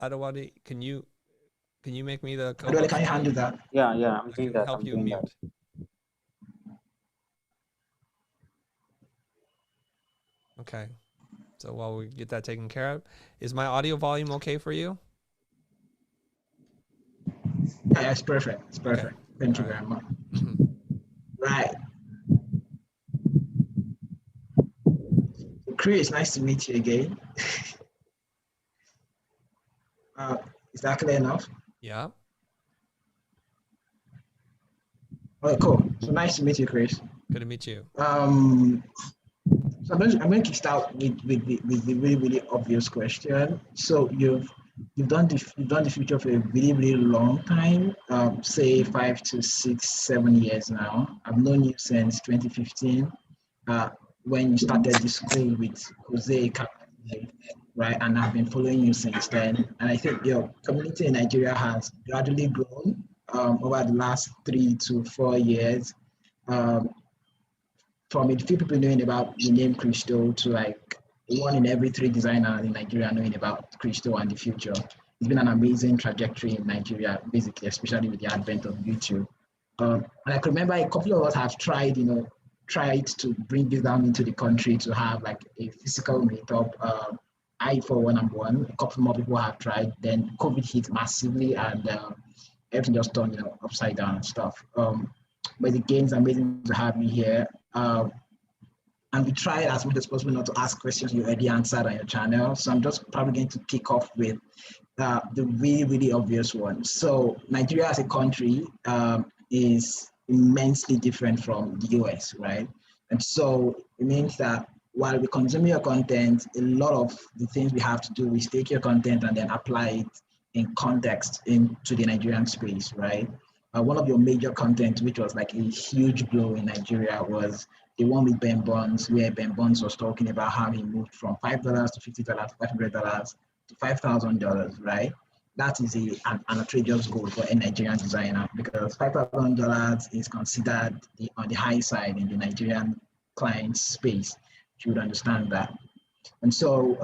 Adewale, can you make me the Adewale, co-host? can you handle that? Yeah, I'm I doing can that. help I'm you doing that. mute. Okay. So while we get that taken care of, is my audio volume okay for you? Yeah, it's perfect. It's Okay. perfect. Thank All you right. very much. Mm-hmm. Right. Chris, nice to meet you again. Uh, is that clear enough? Yeah. Okay, cool. So nice to meet you, Chris. Good to meet you. Um, so I'm going to start with the really really obvious question. So you've done the future for a really really long time, say 5 to 6, 7 years now. I've known you since 2015, uh, when you started the school with Jose, right? And I've been following you since then. And I think your community in Nigeria has gradually grown over the last 3 to 4 years. Um, from a few people knowing about the name ChrisDo to like one in every three designers in Nigeria knowing about ChrisDo and the future. It's been an amazing trajectory in Nigeria, basically, especially with the advent of YouTube. And I can remember a couple of us have tried, tried to bring this down into the country to have like a physical meetup. I, for one, am one. A couple more people have tried. Then COVID hit massively, and everything just turned, upside down and stuff. But again, it's amazing to have you here. And we try as much as possible not to ask questions you already answered on your channel. So I'm just probably going to kick off with the really, really obvious one. So Nigeria as a country is immensely different from the US, right? And so it means that while we consume your content, a lot of the things we have to do is take your content and then apply it in context into the Nigerian space, right? One of your major content, which was like a huge blow in Nigeria, was the one with Ben Bonds, where Ben Bonds was talking about how he moved from $5 to $50 to $500 to $5,000, right? That is an outrageous goal for a Nigerian designer because $5,000 is considered on the high side in the Nigerian client space. You would understand that. And so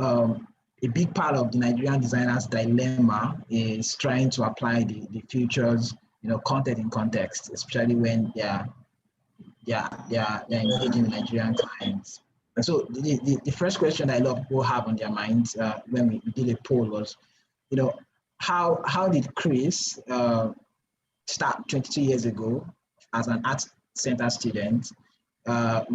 a big part of the Nigerian designer's dilemma is trying to apply the futures, content in context, especially when they're engaging with Nigerian clients. And so the first question that a lot of people have on their minds when we did a poll was, you know, how did Chris start 22 years ago as an art center student,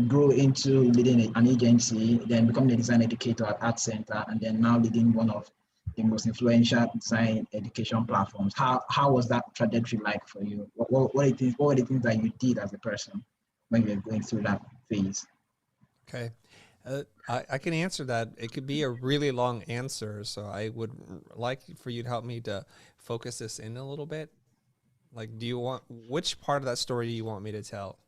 grow into leading an agency, then becoming a design educator at Art Center, and then now leading one of the most influential design education platforms. How was that trajectory like for you? What were the things that you did as a person when you were going through that phase? Okay. I can answer that. It could be a really long answer, so I would like for you to help me to focus this in a little bit. Like, which part of that story do you want me to tell?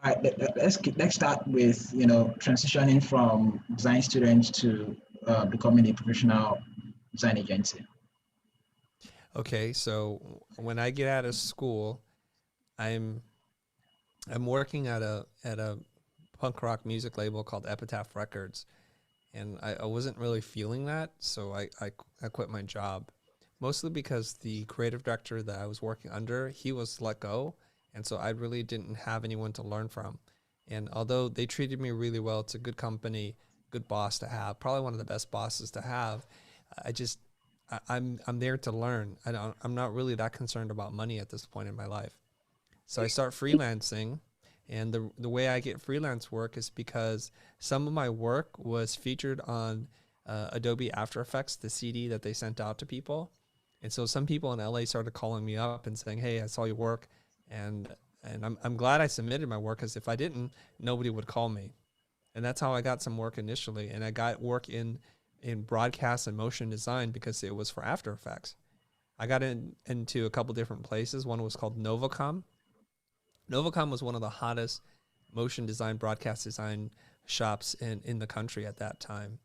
All right, let's start with transitioning from design students to becoming a professional design agency. Okay, so when I get out of school, I'm working at a punk rock music label called Epitaph Records, and I wasn't really feeling that, so I quit my job, mostly because the creative director that I was working under, he was let go, and so I really didn't have anyone to learn from. And although they treated me really well, it's a good company, good boss to have, probably one of the best bosses to have. I just I'm there to learn. I'm not really that concerned about money at this point in my life. So I start freelancing, and the way I get freelance work is because some of my work was featured on Adobe After Effects, the CD that they sent out to people. And so some people in LA started calling me up and saying, "Hey, I saw your work," and I'm glad I submitted my work, because if I didn't, nobody would call me. And that's how I got some work initially. And I got work in broadcast and motion design because it was for After Effects. I got into a couple different places. One was called Novacom. Novacom was one of the hottest motion design, broadcast design shops in the country at that time.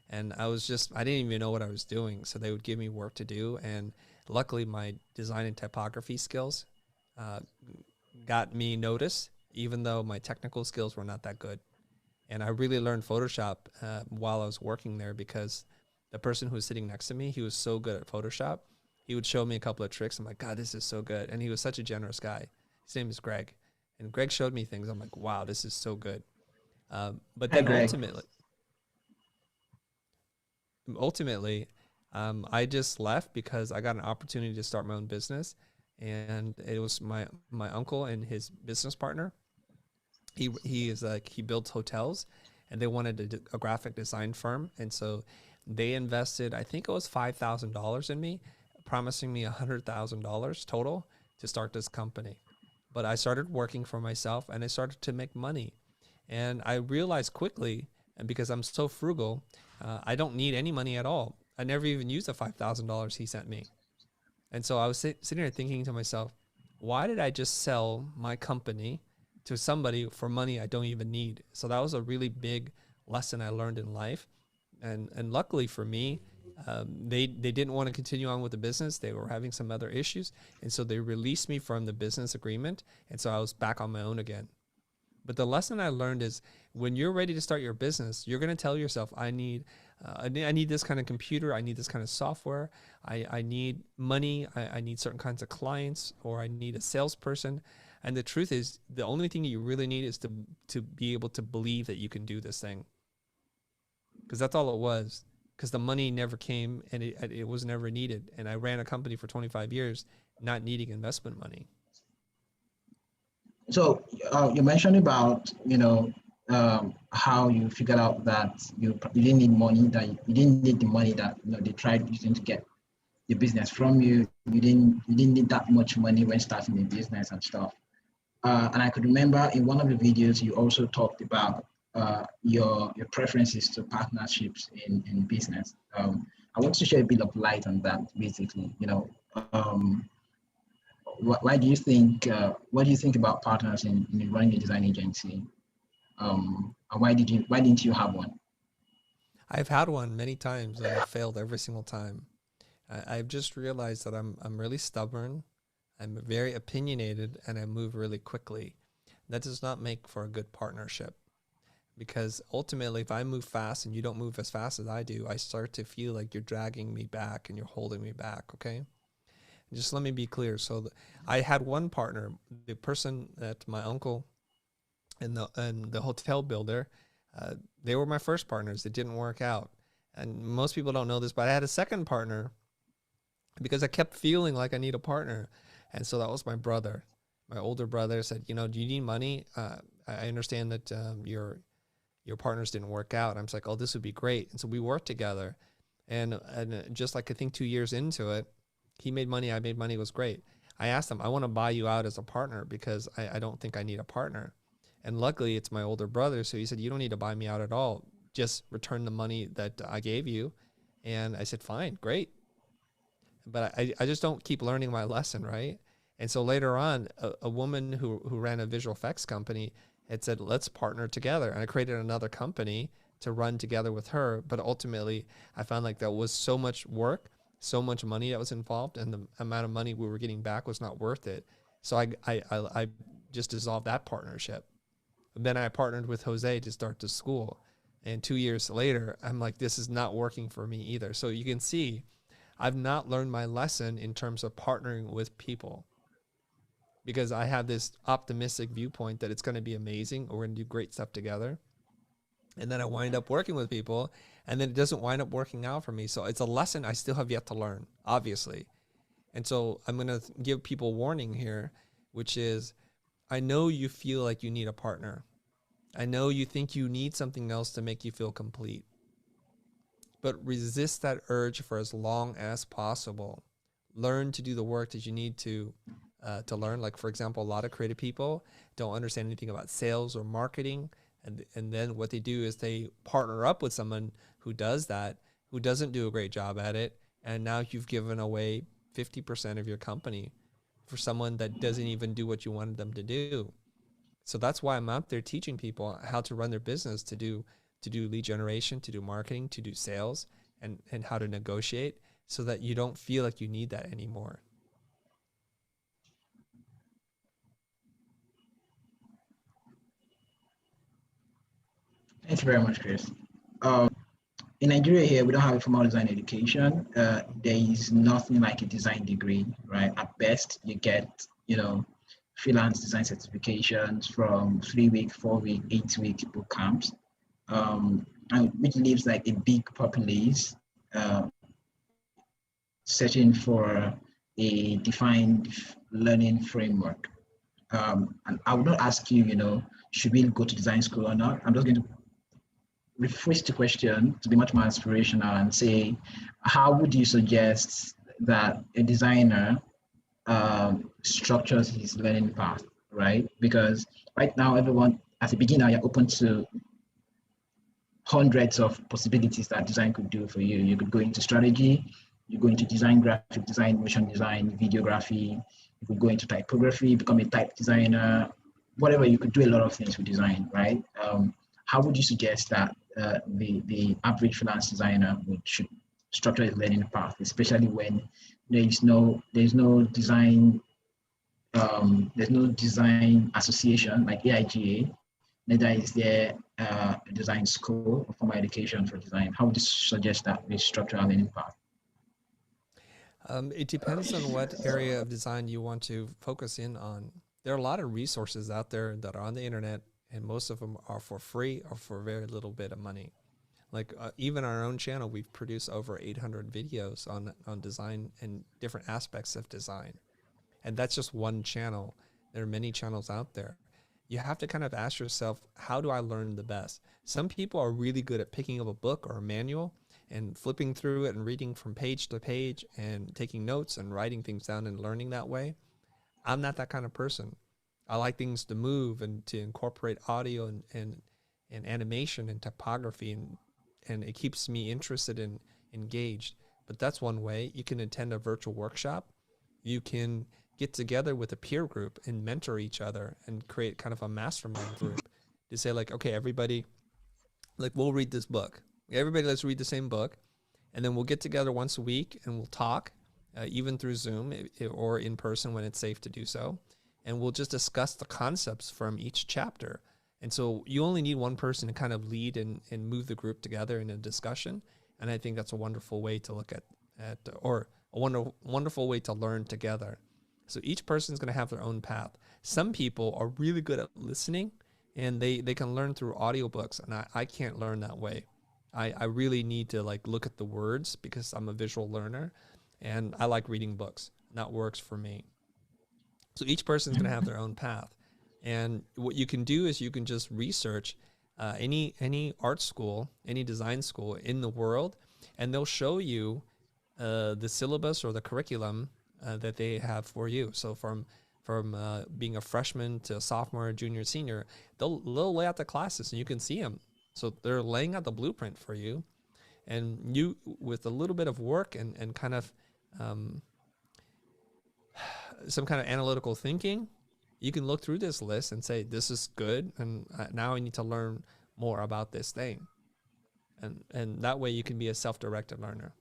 And I didn't even know what I was doing. So they would give me work to do. And luckily my design and typography skills got me noticed, even though my technical skills were not that good. And I really learned Photoshop while I was working there, because the person who was sitting next to me, he was so good at Photoshop. He would show me a couple of tricks. I'm like, God, this is so good. And he was such a generous guy. His name is Greg. And Greg showed me things. I'm like, wow, this is so good. But Hi, then Greg. ultimately, I just left because I got an opportunity to start my own business. And it was my uncle and his business partner. He builds hotels, and they wanted a graphic design firm, and so they invested, I think it was $5,000 in me, promising me $100,000 total to start this company. But I started working for myself, and I started to make money, and I realized quickly, and because I'm so frugal, I don't need any money at all. I never even used the $5,000 he sent me, and so I was sitting there thinking to myself, why did I just sell my company to somebody for money I don't even need? So that was a really big lesson I learned in life. And luckily for me, they didn't want to continue on with the business. They were having some other issues. And so they released me from the business agreement. And so I was back on my own again. But the lesson I learned is when you're ready to start your business, you're going to tell yourself, I need this kind of computer. I need this kind of software. I need money. I need certain kinds of clients, or I need a salesperson. And the truth is, the only thing you really need is to be able to believe that you can do this thing. Because that's all it was. Because the money never came, and it was never needed. And I ran a company for 25 years, not needing investment money. So you mentioned about how you figured out that you didn't need money, that you didn't need the money that they tried using to get the business from you. You didn't need that much money when starting the business and stuff. And I could remember in one of the videos you also talked about your preferences to partnerships in business. I want to share a bit of light on that. Basically, why do you think? What do you think about partners in running a design agency? And why didn't you have one? I've had one many times, and I've failed every single time. I've just realized that I'm really stubborn. I'm very opinionated, and I move really quickly. That does not make for a good partnership, because ultimately, if I move fast and you don't move as fast as I do, I start to feel like you're dragging me back and you're holding me back. Okay. Just let me be clear. So I had one partner, the person that my uncle and the hotel builder, they were my first partners. It didn't work out. And most people don't know this, but I had a second partner because I kept feeling like I need a partner. And so that was my brother. My older brother said, do you need money? I understand that your partners didn't work out. I'm like, oh, this would be great. And so we worked together. And just like I think 2 years into it, he made money, I made money, it was great. I asked him, I want to buy you out as a partner because I don't think I need a partner. And luckily, it's my older brother. So he said, you don't need to buy me out at all. Just return the money that I gave you. And I said, fine, great. But I just don't keep learning my lesson, right? And so later on, a woman who ran a visual effects company had said, let's partner together. And I created another company to run together with her. But ultimately, I found like that was so much work, so much money that was involved, and the amount of money we were getting back was not worth it. So I just dissolved that partnership. And then I partnered with Jose to start the school. And 2 years later, I'm like, this is not working for me either. So you can see, I've not learned my lesson in terms of partnering with people, because I have this optimistic viewpoint that it's going to be amazing, or we're going to do great stuff together. And then I wind up working with people, and then it doesn't wind up working out for me. So it's a lesson I still have yet to learn, obviously. And so I'm going to give people warning here, which is, I know you feel like you need a partner. I know you think you need something else to make you feel complete. But resist that urge for as long as possible. Learn to do the work that you need to learn. Like, for example, a lot of creative people don't understand anything about sales or marketing. And then what they do is they partner up with someone who does that, who doesn't do a great job at it. And now you've given away 50% of your company for someone that doesn't even do what you wanted them to do. So that's why I'm out there teaching people how to run their business, to do lead generation, to do marketing, to do sales, and how to negotiate, so that you don't feel like you need that anymore. Thank you very much, Chris. Um, in Nigeria here, we don't have a formal design education. There is nothing like a design degree, right? At best, you get, freelance design certifications from 3-week, 4-week, 8-week boot camps, and which leaves like a big populace searching for a defined learning framework. And I would not ask you, should we go to design school or not? I'm just going to rephrase the question to be much more aspirational and say, how would you suggest that a designer structures his learning path, right? Because right now, everyone, as a beginner, you're open to hundreds of possibilities that design could do for you. You could go into strategy, you go into design, graphic design, motion design, videography, you could go into typography, become a type designer, whatever. You could do a lot of things with design, right? How would you suggest that the average freelance designer should structure his learning path, especially when there's no design there's no design association like AIGA, neither is there a design school or formal education for design. How would you suggest that we structure our learning path? It depends on what area of design you want to focus in on. There are a lot of resources out there that are on the internet, and most of them are for free or for very little bit of money. Like even on our own channel, we've produced over 800 videos on design and different aspects of design. And that's just one channel. There are many channels out there. You have to kind of ask yourself, how do I learn the best? Some people are really good at picking up a book or a manual and flipping through it and reading from page to page and taking notes and writing things down and learning that way. I'm not that kind of person. I like things to move and to incorporate audio and animation and typography, and it keeps me interested and engaged. But that's one way. You can attend a virtual workshop. You can get together with a peer group and mentor each other and create kind of a mastermind group to say like, okay, everybody, like we'll read this book. Everybody, let's read the same book. And then we'll get together once a week and we'll talk, even through Zoom or in person when it's safe to do so. And we'll just discuss the concepts from each chapter. And so you only need one person to kind of lead and move the group together in a discussion. And I think that's a wonderful way to look at or a wonderful way to learn together. So each person's going to have their own path. Some people are really good at listening, and they can learn through audiobooks, and I can't learn that way. I really need to like look at the words because I'm a visual learner, and I like reading books, and that works for me. So each person's going to have their own path. And what you can do is you can just research any art school, any design school in the world, and they'll show you the syllabus or the curriculum that they have for you. So from being a freshman to a sophomore, junior, senior, they'll lay out the classes and you can see them. So they're laying out the blueprint for you, and you, with a little bit of work and kind of some kind of analytical thinking, you can look through this list and say, this is good, and now I need to learn more about this thing. And that way you can be a self-directed learner.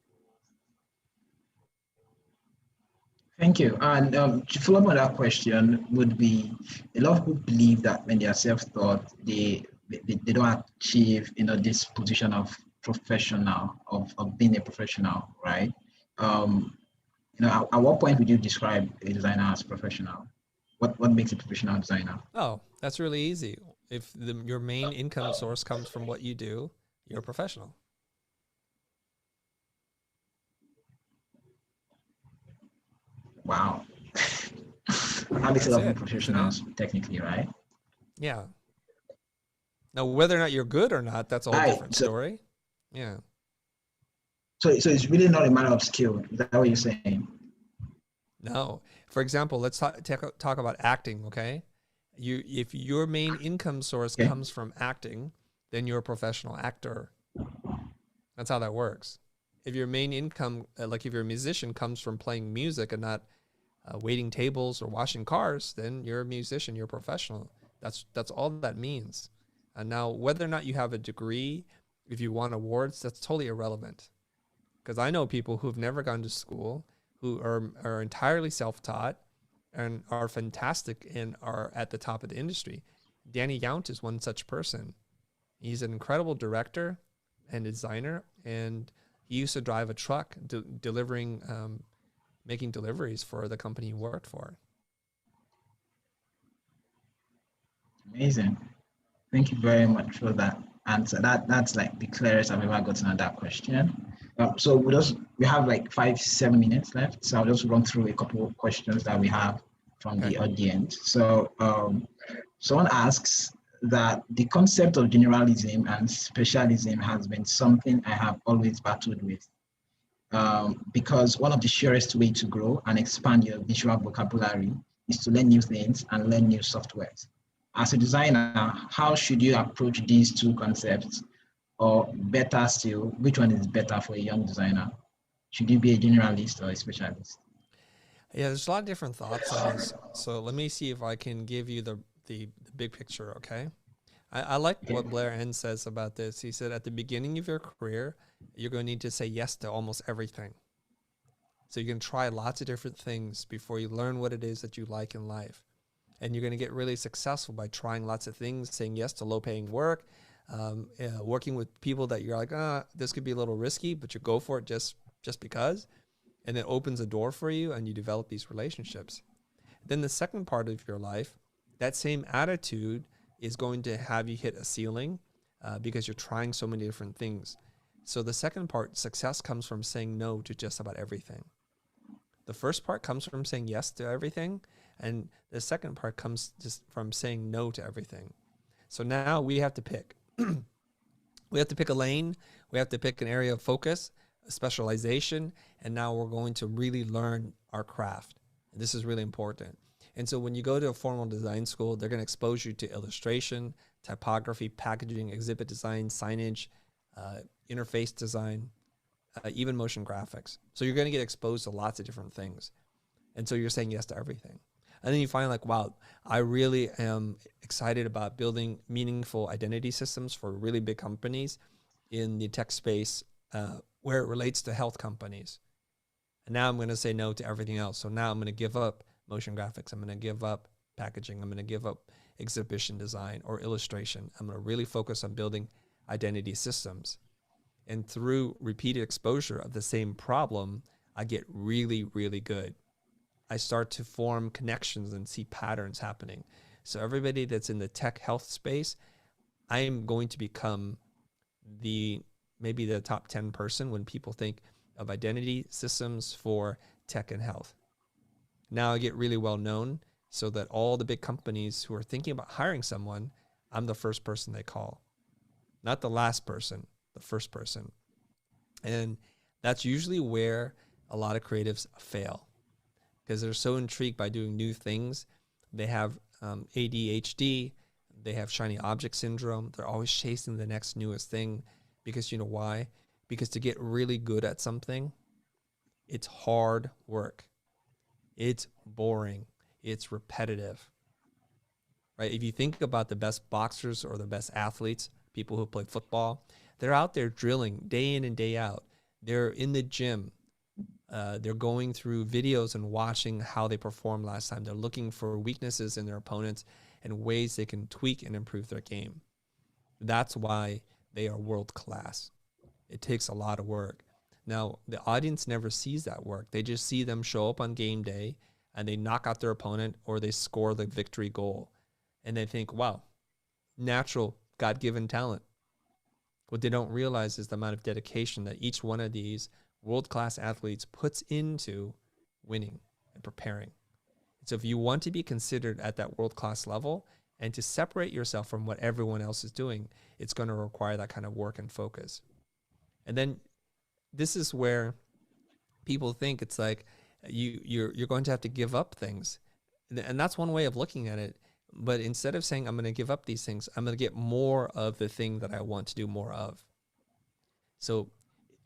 Thank you. And to follow up on that question would be, a lot of people believe that when they are self-taught, they don't achieve, this position of professional, of being a professional, right? At what point would you describe a designer as professional? What makes a professional designer? Oh, that's really easy. If your main income source comes from what you do, you're a professional. Wow. That makes a lot of professionals, technically, right? Yeah. Now, whether or not you're good or not, that's a whole different story. Yeah. So it's really not a matter of skill. Is that what you're saying? No. For example, let's talk about acting, okay? If your main income source comes from acting, then you're a professional actor. That's how that works. If your main income, like if you're a musician, comes from playing music and not waiting tables or washing cars, then you're a musician, you're a professional. That's all that means. And now, whether or not you have a degree, if you want awards, that's totally irrelevant. Because I know people who've never gone to school, who are entirely self-taught and are fantastic and are at the top of the industry. Danny Yount is one such person. He's an incredible director and designer, and he used to drive a truck delivering, making deliveries for the company he worked for. Amazing. Thank you very much for that answer. That's like the clearest I've ever gotten on that question. So we have like 5-7 minutes left. So I'll just run through a couple of questions that we have from the audience. So someone asks that the concept of generalism and specialism has been something I have always battled with. Because one of the surest way to grow and expand your visual vocabulary is to learn new things and learn new softwares. As a designer, how should you approach these two concepts? Or better still, which one is better for a young designer? Should you be a generalist or a specialist? Yeah, there's a lot of different thoughts on this. So let me see if I can give you the big picture, okay? I like what Blair N says about this. He said at the beginning of your career, you're going to need to say yes to almost everything. So you can try lots of different things before you learn what it is that you like in life. And you're going to get really successful by trying lots of things, saying yes to low-paying work, working with people that you're like, this could be a little risky, but you go for it just because. And it opens a door for you and you develop these relationships. Then the second part of your life, that same attitude is going to have you hit a ceiling because you're trying so many different things. So the second part, success, comes from saying no to just about everything. The first part comes from saying yes to everything. And the second part comes just from saying no to everything. So now we have to pick. We have to pick a lane. We have to pick an area of focus, a specialization. And now we're going to really learn our craft. And this is really important. And so when you go to a formal design school, they're going to expose you to illustration, typography, packaging, exhibit design, signage, interface design, even motion graphics. So you're going to get exposed to lots of different things. And so you're saying yes to everything. And then you find like, wow, I really am excited about building meaningful identity systems for really big companies in the tech space where it relates to health companies. And now I'm going to say no to everything else. So now I'm going to give up motion graphics. I'm going to give up packaging. I'm going to give up exhibition design or illustration. I'm going to really focus on building identity systems. And through repeated exposure of the same problem, I get really, really good. I start to form connections and see patterns happening. So everybody that's in the tech health space, I am going to become maybe the top 10 person when people think of identity systems for tech and health. Now I get really well known so that all the big companies who are thinking about hiring someone, I'm the first person they call. Not the last person, the first person. And that's usually where a lot of creatives fail because they're so intrigued by doing new things. They have ADHD, they have shiny object syndrome. They're always chasing the next newest thing because you know why? Because to get really good at something, it's hard work. It's boring. It's repetitive, right? If you think about the best boxers or the best athletes, people who play football, they're out there drilling day in and day out. They're in the gym. They're going through videos and watching how they performed last time. They're looking for weaknesses in their opponents and ways they can tweak and improve their game. That's why they are world class. It takes a lot of work. Now, the audience never sees that work. They just see them show up on game day and they knock out their opponent or they score the victory goal. And they think, wow, natural, God-given talent. What they don't realize is the amount of dedication that each one of these world-class athletes puts into winning and preparing. So if you want to be considered at that world-class level and to separate yourself from what everyone else is doing, it's going to require that kind of work and focus. And then this is where people think it's like you're going to have to give up things. And that's one way of looking at it. But instead of saying, I'm going to give up these things, I'm going to get more of the thing that I want to do more of. So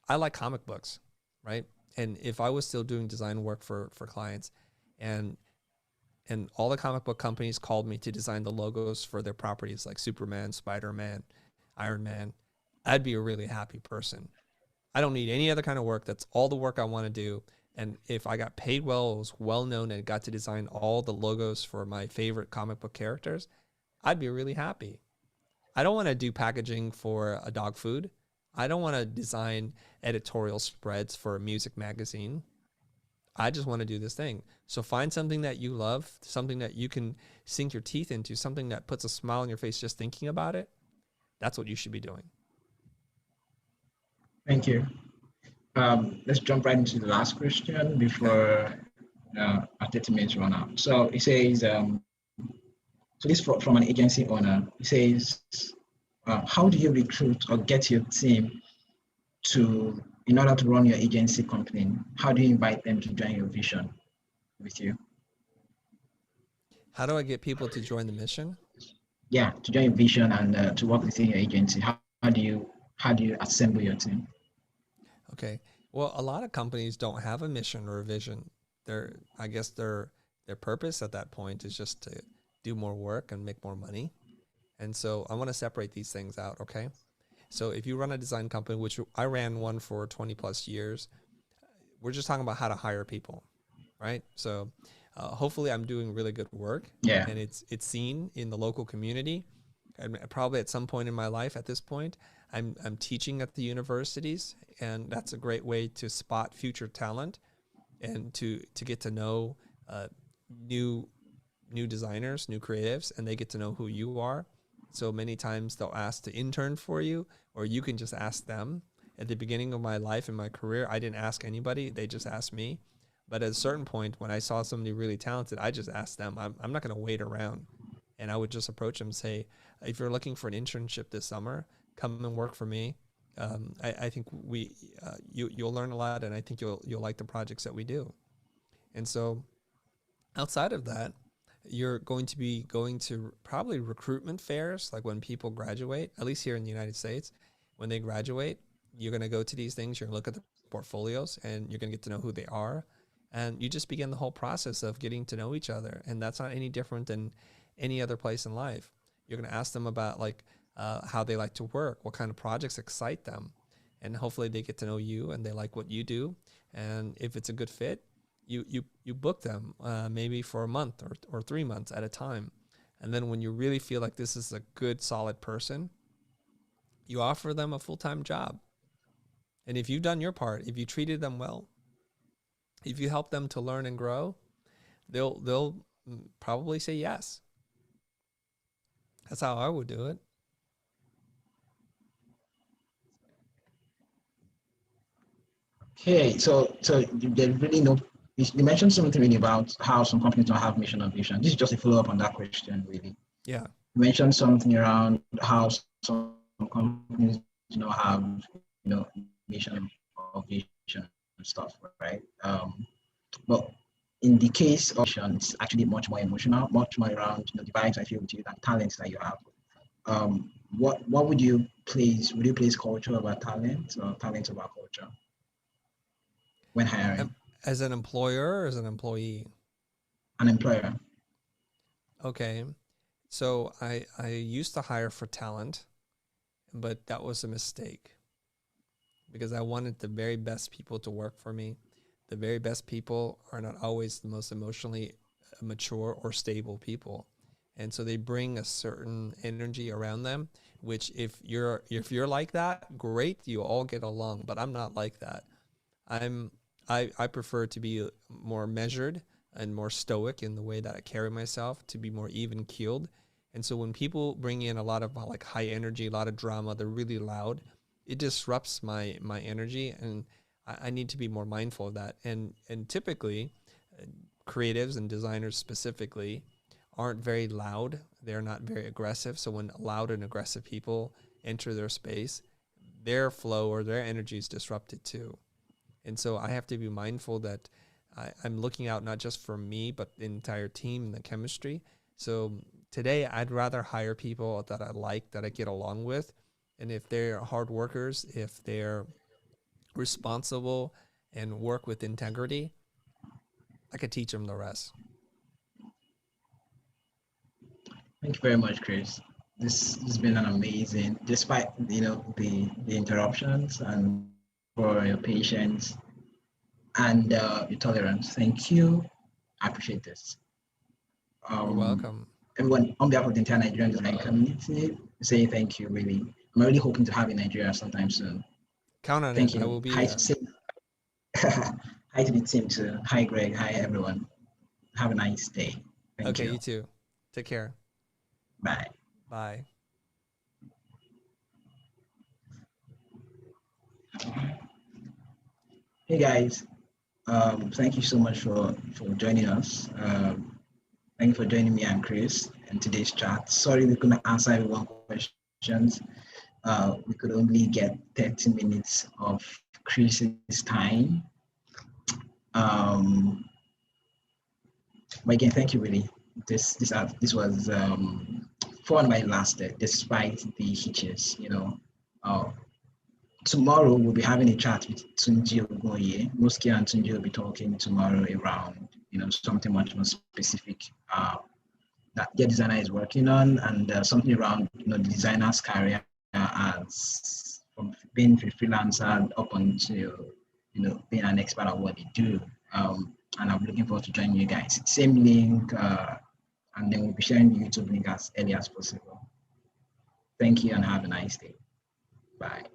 I like comic books, right? And if I was still doing design work for clients and all the comic book companies called me to design the logos for their properties like Superman, Spider-Man, Iron Man, I'd be a really happy person. I don't need any other kind of work. That's all the work I want to do. And if I got paid well, was well known, and got to design all the logos for my favorite comic book characters, I'd be really happy. I don't want to do packaging for a dog food. I don't want to design editorial spreads for a music magazine. I just want to do this thing. So find something that you love, something that you can sink your teeth into, something that puts a smile on your face just thinking about it. That's what you should be doing. Thank you. Let's jump right into the last question Okay. before our 30 minutes run out. So it says, so this from an agency owner. It says, how do you recruit or get your team in order to run your agency company? How do you invite them to join your vision with you? How do I get people to join the mission? Yeah, to join your vision and to work within your agency. How do you assemble your team? Okay. Well, a lot of companies don't have a mission or a vision. I guess their purpose at that point is just to do more work and make more money. And so I want to separate these things out, okay? So if you run a design company, which I ran one for 20 plus years, we're just talking about how to hire people, right? So hopefully I'm doing really good work, Yeah. and it's seen in the local community. And probably at some point in my life, at this point, I'm teaching at the universities, and that's a great way to spot future talent and to get to know new designers, new creatives, and they get to know who you are. So many times they'll ask to intern for you, or you can just ask them. At the beginning of my life and my career, I didn't ask anybody. They just asked me. But at a certain point, when I saw somebody really talented, I just asked them. I'm not going to wait around. And I would just approach them and say, if you're looking for an internship this summer, come and work for me. I think you'll learn a lot, and I think you'll like the projects that we do. And so outside of that, you're going to be going to probably recruitment fairs, like when people graduate, at least here in the United States. When they graduate, you're going to go to these things, you're going to look at the portfolios, and you're going to get to know who they are. And you just begin the whole process of getting to know each other. And that's not any different than any other place in life. You're going to ask them about how they like to work, what kind of projects excite them. And hopefully they get to know you and they like what you do. And if it's a good fit, you book them maybe for a month or 3 months at a time. And then when you really feel like this is a good, solid person, you offer them a full-time job. And if you've done your part, if you treated them well, if you help them to learn and grow, they'll probably say yes. That's how I would do it. Okay, so there's really no. You mentioned something really about how some companies don't have mission or vision. This is just a follow up on that question, really. Yeah. You mentioned something around how some companies do not have, mission or vision and stuff, right? But in the case of vision, it's actually much more emotional, much more around the vibes I feel with you, and talents that you have. What would you place? Would you place culture over talent or talent over culture when hiring As an employer or as an employee? an employer? Okay. So I used to hire for talent, but that was a mistake because I wanted the very best people to work for me. The very best people are not always the most emotionally mature or stable people. And so they bring a certain energy around them, which if you're like that, great, you all get along, but I'm not like that. I prefer to be more measured and more stoic in the way that I carry myself, to be more even keeled. And so when people bring in a lot of like high energy, a lot of drama, they're really loud, it disrupts my energy, and I need to be more mindful of that. And typically, creatives and designers specifically aren't very loud. They're not very aggressive. So when loud and aggressive people enter their space, their flow or their energy is disrupted too. And so I have to be mindful that I'm looking out not just for me, but the entire team and the chemistry. So today I'd rather hire people that I like, that I get along with. And if they're hard workers, if they're responsible and work with integrity, I could teach them the rest. Thank you very much, Chris. This has been an amazing, despite the interruptions, and for your patience and your tolerance. Thank you. I appreciate this. You're welcome. Everyone, on behalf of the entire Nigerian design community, say thank you, really. I'm really hoping to have in Nigeria sometime soon. Count on Thank it. I you. will be Hi there. to hi to the team too. Hi Greg. Hi everyone. Have a nice day. Thank Okay, you. you too. Take care. Bye. Bye. Hey guys. Thank you so much for joining us. Thank you for joining me and Chris in today's chat. Sorry we couldn't answer everyone's questions. We could only get 30 minutes of Chris's time. But again, thank you really. This was fun while it lasted, despite the hitches. Tomorrow we'll be having a chat with Tunji Ogoye. Muski and Tunji will be talking tomorrow around something much more specific that their designer is working on, and something around the designer's career as from being a freelancer up until being an expert at what they do. And I'm looking forward to joining you guys. Same link, and then we'll be sharing the YouTube link as early as possible. Thank you and have a nice day. Bye.